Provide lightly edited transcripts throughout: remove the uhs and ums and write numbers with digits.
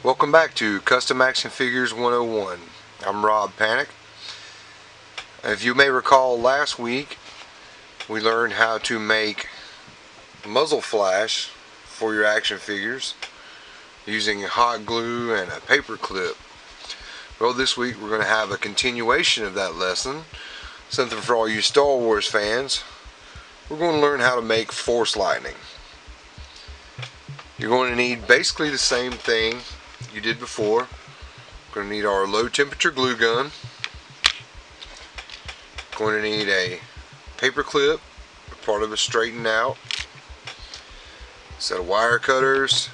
Welcome back to Custom Action Figures 101. I'm Rob Panic. If you may recall, last week we learned how to make muzzle flash for your action figures using hot glue and a paper clip. Well, this week we're going to have a continuation of that lesson, something for all you Star Wars fans. We're going to learn how to make force lightning. You're going to need basically the same thing you did before. We're going to need our low temperature glue gun. Going to need a paper clip, part of it straightened out, set of wire cutters.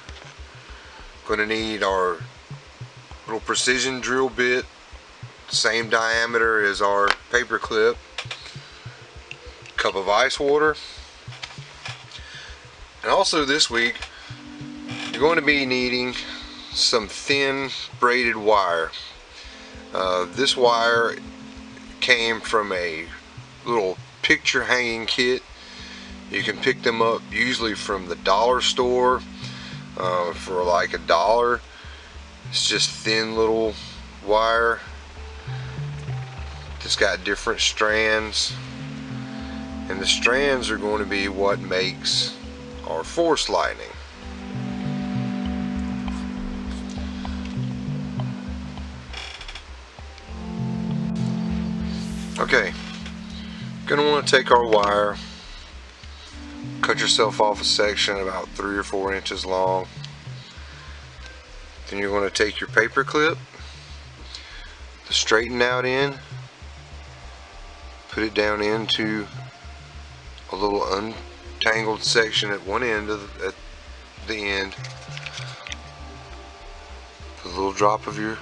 Going to need our little precision drill bit, same diameter as our paper clip, cup of ice water, and also this week you're going to be needing some thin braided wire. This wire came from a little picture hanging kit. You can pick them up usually from the dollar store for like $1. It's just thin little wire. It's got different strands, and the strands are going to be what makes our force lightning. Okay, gonna want to take our wire, cut yourself off a section about 3 or 4 inches long. Then you're going to take your paper clip, the straightened out end, put it down into a little untangled section at one end at the end. Put a little drop of your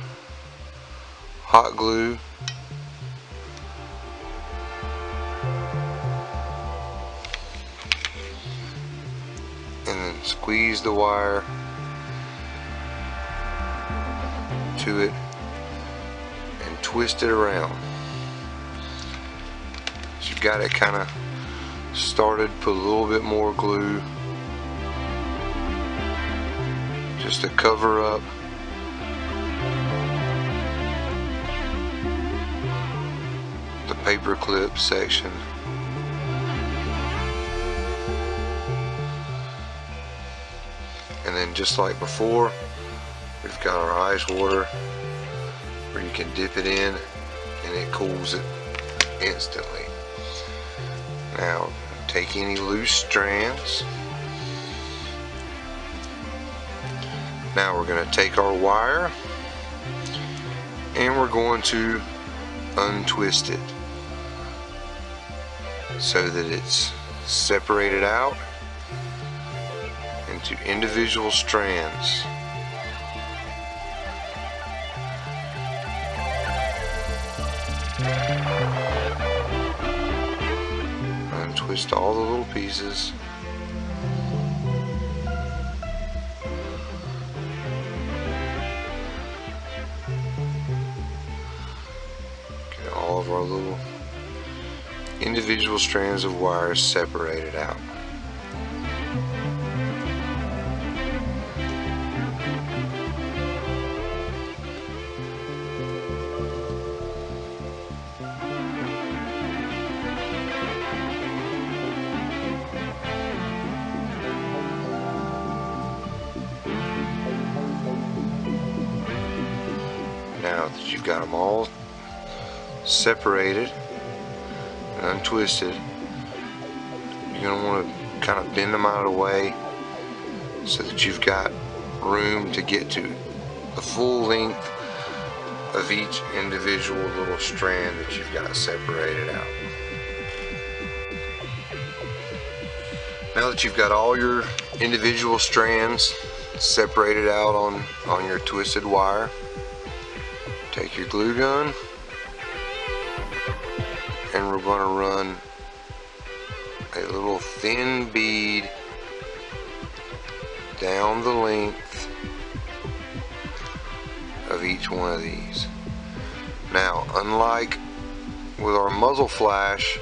hot glue. And then squeeze the wire to it and twist it around. So you've got it kind of started. Put a little bit more glue just to cover up the paper clip section. And then just like before, we've got our ice water where you can dip it in and it cools it instantly. Now take any loose strands. Now we're going to take our wire and we're going to untwist it so that it's separated out into individual strands. Untwist all the little pieces. Get all of our little individual strands of wire separated out. Now that you've got them all separated and untwisted, you're going to want to kind of bend them out of the way so that you've got room to get to the full length of each individual little strand that you've got separated out. Now that you've got all your individual strands separated out on your twisted wire, take your glue gun and we're going to run a little thin bead down the length of each one of these. Now, unlike with our muzzle flash,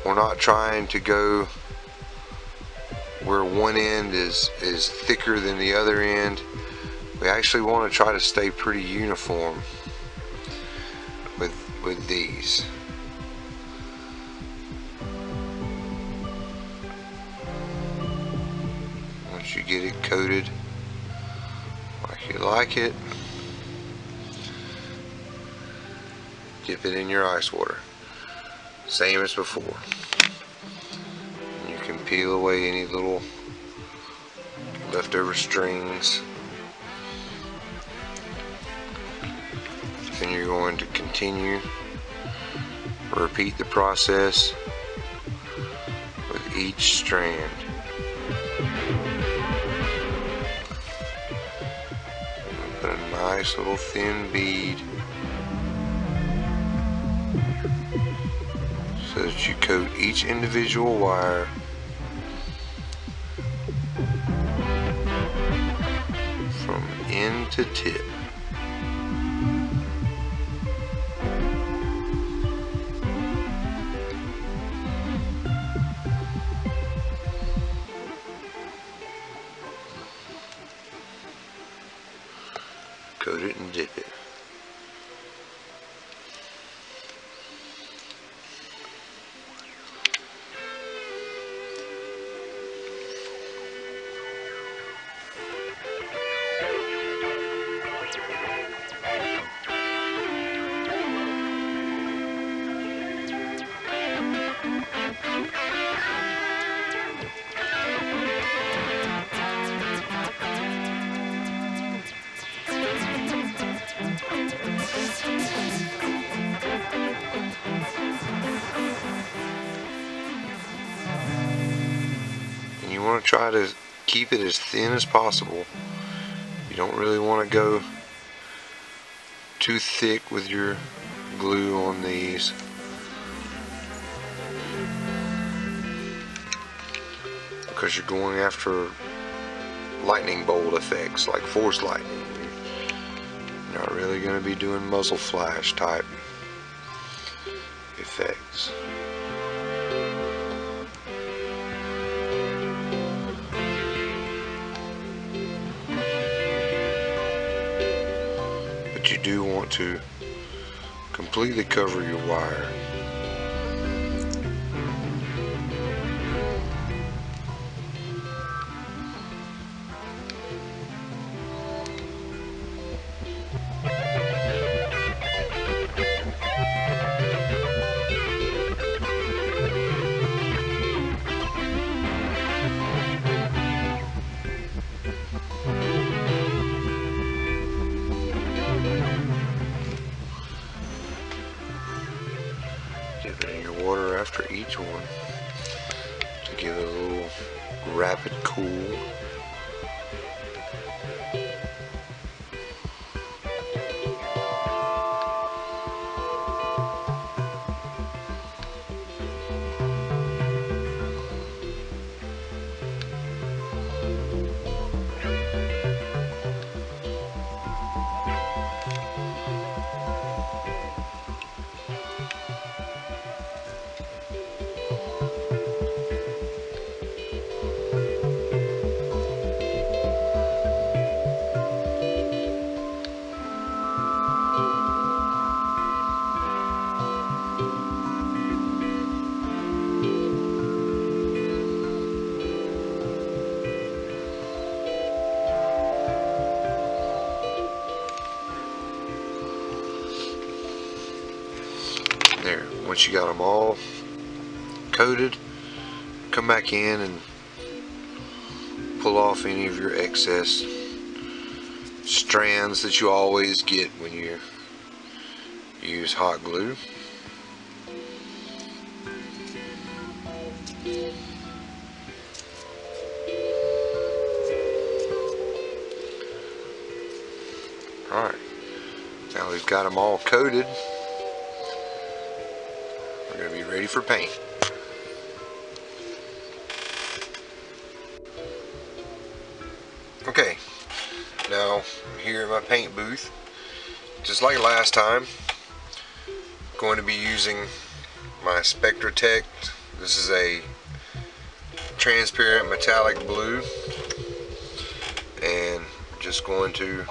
we're not trying to go where one end is thicker than the other end. we actually want to try to stay pretty uniform with these. Once you get it coated like you like it, dip it in your ice water, same as before. You can peel away any little leftover strings. Then you're going to continue, repeat the process with each strand. Put a nice little thin bead so that you coat each individual wire from end to tip. Coat it and dip it. And you want to try to keep it as thin as possible. You don't really want to go too thick with your glue on these. Because you're going after lightning bolt effects like force lightning. You're not really going to be doing muzzle flash type effects. But you do want to completely cover your wire. Dip it in your water after each one to give it a little rapid cool. There, once you got them all coated, come back in and pull off any of your excess strands that you always get when you use hot glue. Alright, now we've got them all coated. We're going to be ready for paint. Okay, now I'm here in my paint booth. Just like last time, I'm going to be using my Spectratech. This is a transparent metallic blue, and just going to give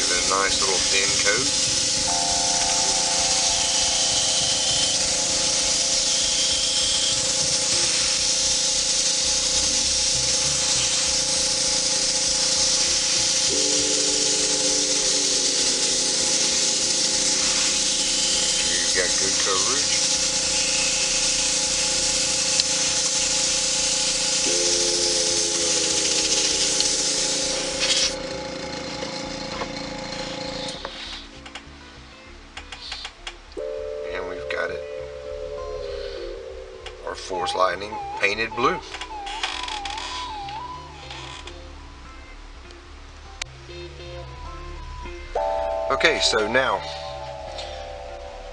it a nice little thin coat. You've got good coverage. And we've got it, our Force Lightning painted blue. Okay, so now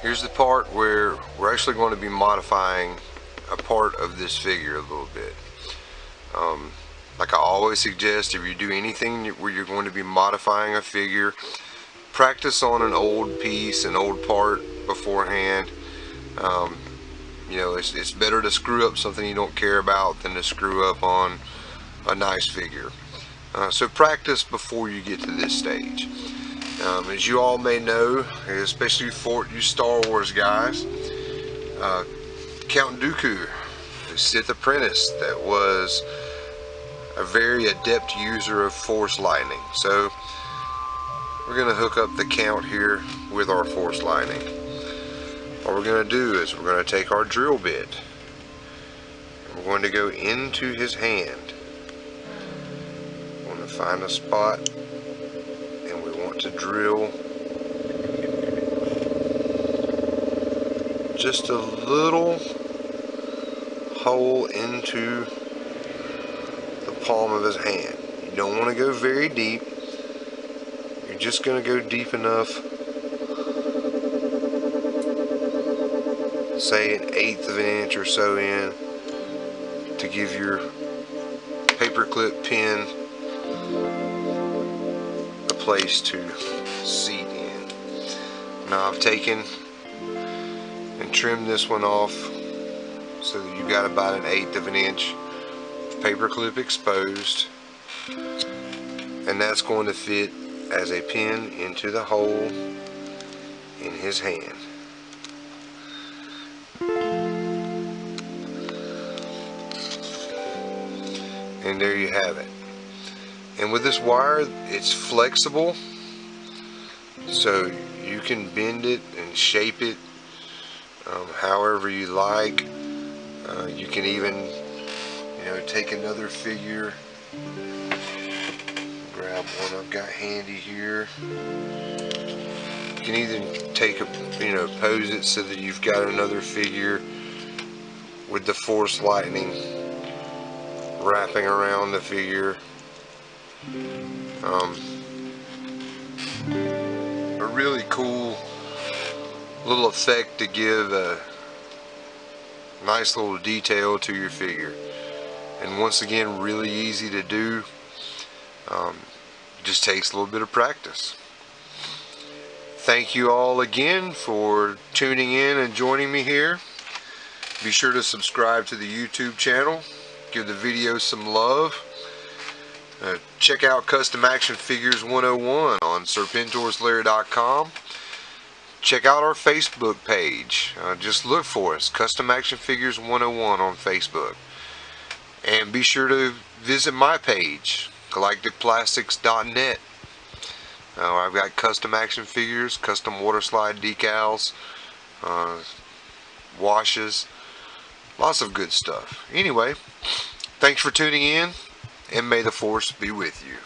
here's the part where we're actually going to be modifying a part of this figure a little bit. Like I always suggest, if you do anything where you're going to be modifying a figure, practice on an old piece, an old part beforehand. You know, it's better to screw up something you don't care about than to screw up on a nice figure. So practice before you get to this stage. As you all may know, especially for you Star Wars guys, Count Dooku, the Sith apprentice, that was a very adept user of Force Lightning. So we're going to hook up the Count here with our Force Lightning. What we're going to do is we're going to take our drill bit and we're going to go into his hand. We're going to find a spot and we want to drill just a little hole into the palm of his hand. You don't want to go very deep. You're just going to go deep enough, say an 1/8 of an inch or so in, to give your paperclip pen a place to seat in. Now I've taken and trimmed this one off so that you've got about an 1/8 of an inch of paperclip exposed, and that's going to fit as a pin into the hole in his hand. And there you have it. And with this wire, it's flexible, so you can bend it and shape it however you like. You can even, you know, take another figure, grab one I've got handy here. You can even take a, you know, pose it so that you've got another figure with the Force Lightning wrapping around the figure. A really cool little effect to give a nice little detail to your figure, and once again, really easy to do. Just takes a little bit of practice. Thank you all again for tuning in and joining me here. Be sure to subscribe to the YouTube channel. Give the video some love. Check out Custom Action Figures 101 on serpentorslair.com. Check out our Facebook page. Just look for us, Custom Action Figures 101 on Facebook. And be sure to visit my page, galacticplastics.net. I've got custom action figures, custom water slide decals, washes, lots of good stuff. Anyway, thanks for tuning in, and may the Force be with you.